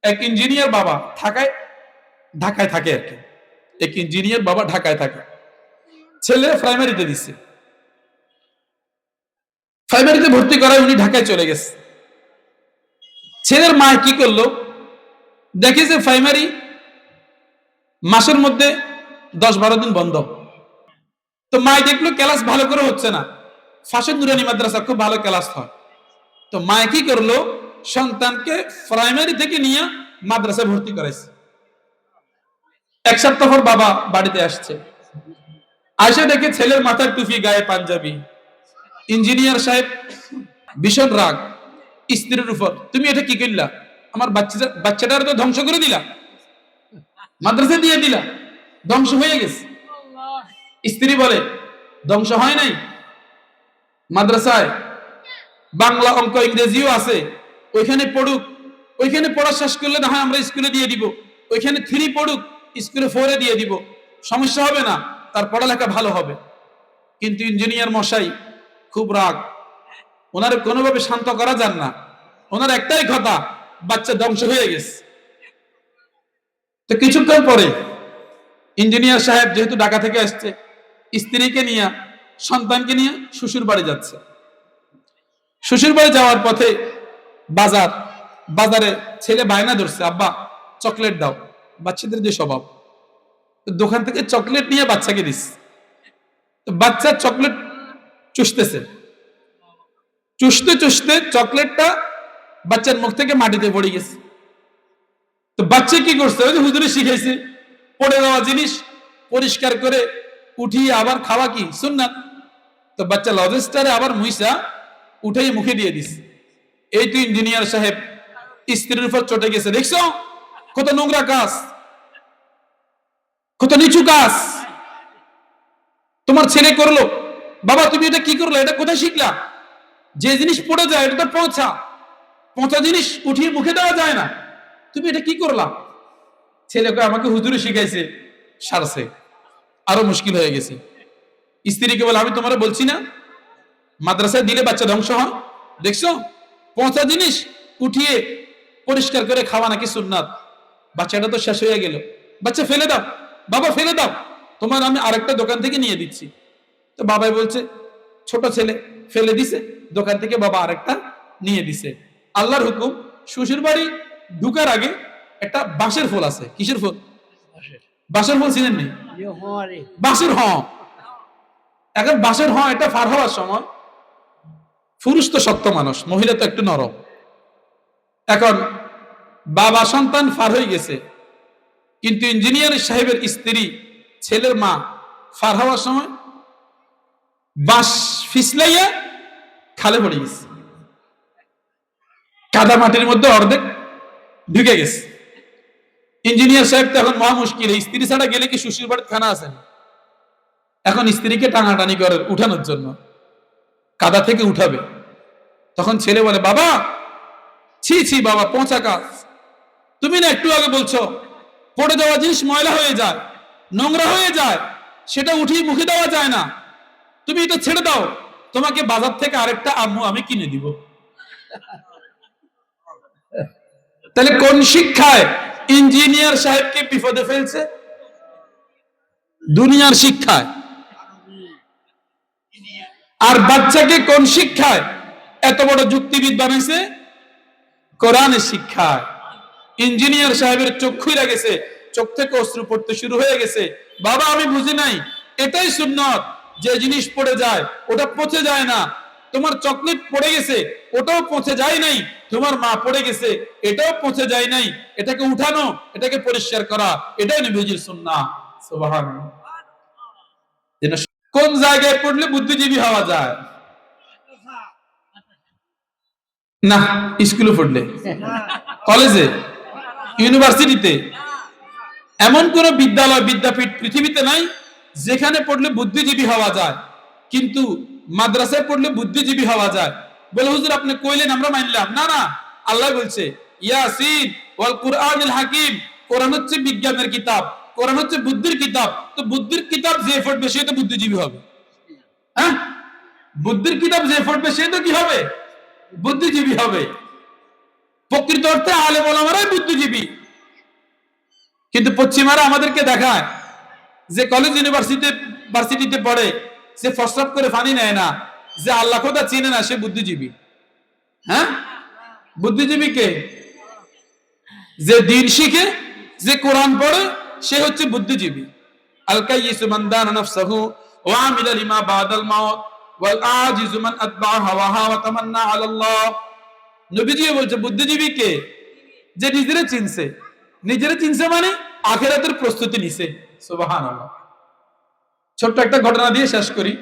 এক ইঞ্জিনিয়ার বাবা ঢাকায় থাকে আর কি। এক ইঞ্জিনিয়ার বাবা ঢাকায় থাকে, ছেলে প্রাইমারিতে দিচ্ছে, প্রাইমারিতে ভর্তি করায় উনি ঢাকায় চলে গেছে। ছেলের মা কি করলো, দেখে যে প্রাইমারি মাসের মধ্যে 10-12 দিন বন্ধ। তো মা দেখলো ক্লাস ভালো করে হচ্ছে না, ফাঁসের নুরানি মাদ্রাসা খুব ভালো ক্লাস হয়। তো মা কি করলো, সন্তানকে প্রাইমারি থেকে নিয়ে মাদ্রাসায় ভর্তি করাইছে। এক সপ্তাহ পর বাবা বাড়িতে আসছে, আয়সা দেখে ছেলের মাথার টুপি, গায়ে পাঞ্জাবি। ইঞ্জিনিয়ার সাহেব ভীষণ রাগ স্ত্রীর উপর, তুমি এটা কি করলা, আমার বাচ্চাটার তো ধ্বংস করে দিলা, মাদ্রাসা দিয়ে দিলা, ধ্বংস হয়ে গেছে। স্ত্রী বলে, ধ্বংস হয় নাই, মাদ্রাসায় বাংলা, অঙ্ক, ইংরেজিও আছে, ওইখানে পড়ুক, ওইখানে পড়া শেষ করলে না হয় আমরা স্কুলে দিয়ে দিব, ওইখানে 3 পড়ুক, স্কুলে 4-এ দিয়ে দিব, সমস্যা হবে না, তার পড়ালেখা ভালো হবে। কিন্তু ইঞ্জিনিয়ার মশাই খুব রাগ, ওনার কোনোভাবে শান্ত করা যান না, ওনার একটাই কথা, বাচ্চা ধ্বংস হয়ে গেছে। তো কিছুক্ষণ পরে ইঞ্জিনিয়ার সাহেব যেহেতু ঢাকা থেকে আসছে, স্ত্রীকে নিয়ে, সন্তানকে নিয়ে শ্বশুর বাড়ি যাচ্ছে। শ্বশুর বাড়ি যাওয়ার পথে বাজারে ছেলে বায়না ধরছে, আব্বা চকলেট দাও, বাচ্চাদের যে স্বভাব, দোকান থেকে চকলেট নিয়ে বাচ্চাকে দিস। বাচ্চা চকলেট চুষতেছে, চুষতে চুষতে চকলেটটা বাচ্চার মুখ থেকে মাটিতে পড়ে গেছে। তো বাচ্চা কি করছে, ওই যে হুজুরে শিখাইছে, পড়ে যাওয়া জিনিস পরিষ্কার করে উঠিয়ে আবার খাওয়া কি সুন্নাত। তো বাচ্চা লজেস্টারে আবার মুইসা উঠাই মুখে দিয়ে দিস। এই তো ইঞ্জিনিয়ার সাহেব স্ত্রীর উপর চটে গেছে, দেখছো কত নোংরা কাজ, কত নিচু কাজ তোমার ছেলে করলো। বাবা তুমি এটা কি করলো, এটা কোথায় শিখলা, যে জিনিস পড়ে যায় এটা তো পচা জিনিস উঠিয়ে মুখে দেওয়া যায় না, তুমি এটা কি করলা। ছেলেকে আমাকে হুজুরে শিখাইছে, সারছে, আরো মুশকিল হয়ে গেছে। স্ত্রীকে বলে, আমি তোমার বলছি না মাদ্রাসায় দিলে বাচ্চা ধ্বংস হয়, দেখছো পচা জিনিস উঠিয়ে পরিষ্কার করে খাওয়া নাকি সুন্নাত। বাচ্চাটা তো শেষ হয়ে গেল, বাচ্চা ফেলে দাও, বাবা ফেলে দাও, তোমার আমি আরেকটা দোকান থেকে নিয়ে দিচ্ছি। তো বাবাই বলছে, ছোট ছেলে ফেলে দিছে, দোকান থেকে বাবা আরেকটা নিয়ে দিছে। আল্লাহর হুকুম, শ্বশুর বাড়ি ঢুকার আগে একটা বাঁশের ফুল আছে। কিসের ফুল? বাঁশের ফুল চিনেন নি? বাঁশের এখন বাঁশের এটা পার হওয়ার সময়, পুরুষ তো শক্ত মানুষ, মহিলা তো একটু নরম। এখন বাবা সন্তান পার হয়ে গেছে, কিন্তু ইঞ্জিনিয়ার সাহেবের স্ত্রী, ছেলের মা পার হওয়ার সময় বাঁশ ফিসলাইয়া খালে পড়ে গেছে, কাদা মাটির মধ্যে অর্ধেক ঢুকে গেছে। ইঞ্জিনিয়ার সাহেব তো এখন মহা মুশকিল, স্ত্রী ছাড়া গেলে কি শ্বশুর বাড়ির খানা আছে না। এখন স্ত্রীকে টানাটানি করে উঠানোর জন্য, কাদা থেকে উঠাবে। তখন ছেলে বলে, বাবা ছি ছি বাবা, পচা কাজ, তুমি না একটু আগে বলছো পড়ে যাওয়া জিনিস ময়লা হয়ে যায়, নোংরা হয়ে যায়, সেটা উঠিয়ে মুখে দেওয়া যায় না, তুমি এটা ছেড়ে দাও, তোমাকে বাজার থেকে আরেকটা আম্মু আমি কিনে দিব। তাহলে কোন শিক্ষায় ইঞ্জিনিয়ার সাহেবকে বিপদে ফেলছে? দুনিয়ার শিক্ষায়। আর বাচ্চাকে কোন শিক্ষায় এত বড় যুক্তিবিদ বানাইছে? কোরআনের শিক্ষায়। ইঞ্জিনিয়ার সাহেবের চোখ খুইলা গেছে, চোখ থেকে অশ্রু পড়তে শুরু হয়ে গেছে। বাবা আমি বুঝি নাই, এটাই সুন্নত, যে জিনিস পড়ে যায় ওটা পচে যায় না। তোমার চকলেট পড়ে গেছে, ওটাও পচে যায় নাই, তোমার মা পড়ে গেছে, এটাও পচে যায় নাই, এটাকে উঠানো, এটাকে পরিষ্কার করা, এটাই নবীজির সুন্নাহ। সুবহানাল্লাহ। কোন জায়গায় পড়লে বুদ্ধিজীবী হওয়া যায়? না, স্কুলে পড়লে, কলেজে, ইউনিভার্সিটিতে। এমন কোন বিদ্যালয়, বিদ্যাপীঠ পৃথিবীতে নাই যেখানে পড়লে বুদ্ধিজীবী হওয়া যায়। কিন্তু মাদ্রাসায় পড়লে বুদ্ধিজীবী হওয়া যায়। বলে হুজুর আপনি কইলেন আমরা মানলাম না। না, আল্লাহ বলছে ইয়াসিন ওয়াল কুরআনিল হাকিম, কোরআন হচ্ছে বিজ্ঞানের কিতাব, কোরআন হচ্ছে বুদ্ধির কিতাব। তো বুদ্ধির কিতাব যে পড়বে সে তো বুদ্ধিজীবী হবে। হ্যাঁ, বুদ্ধির কিতাব যে পড়বে সে তো কি হবে? বুদ্ধিজীবী হবে। প্রকৃত অর্থে আলেম ওলামারাই বুদ্ধিজীবী। কিন্তু পশ্চিমারা আমাদেরকে দেখায় যে কলেজ ইউনিভার্সিটিতে পড়ে, সে প্রস্রাব করে পানি নেয় না, যে আল্লাহ খোদা চিনে না, সে বুদ্ধিজীবী। হ্যাঁ, বুদ্ধিজীবী কে? যে দিন শিখে, যে কোরআন পড়ে, সে হচ্ছে বুদ্ধিজীবী। আল কাইয়িসু মান দানা নাফসাহু ওয়া আমিলা লিমা বাদাল মাউত ওয়াল আজিজু মান আতবা হাওয়াহা ওয়া তামান্না আলাল্লাহ। নবীজি বলছে বুদ্ধিজীবী কে? যে নিজেরে চিনছে মানে আখিরাতের প্রস্তুতি নিছে। সুবহানাল্লাহ। ছোট্ট একটা ঘটনা দিয়ে শেষ করি।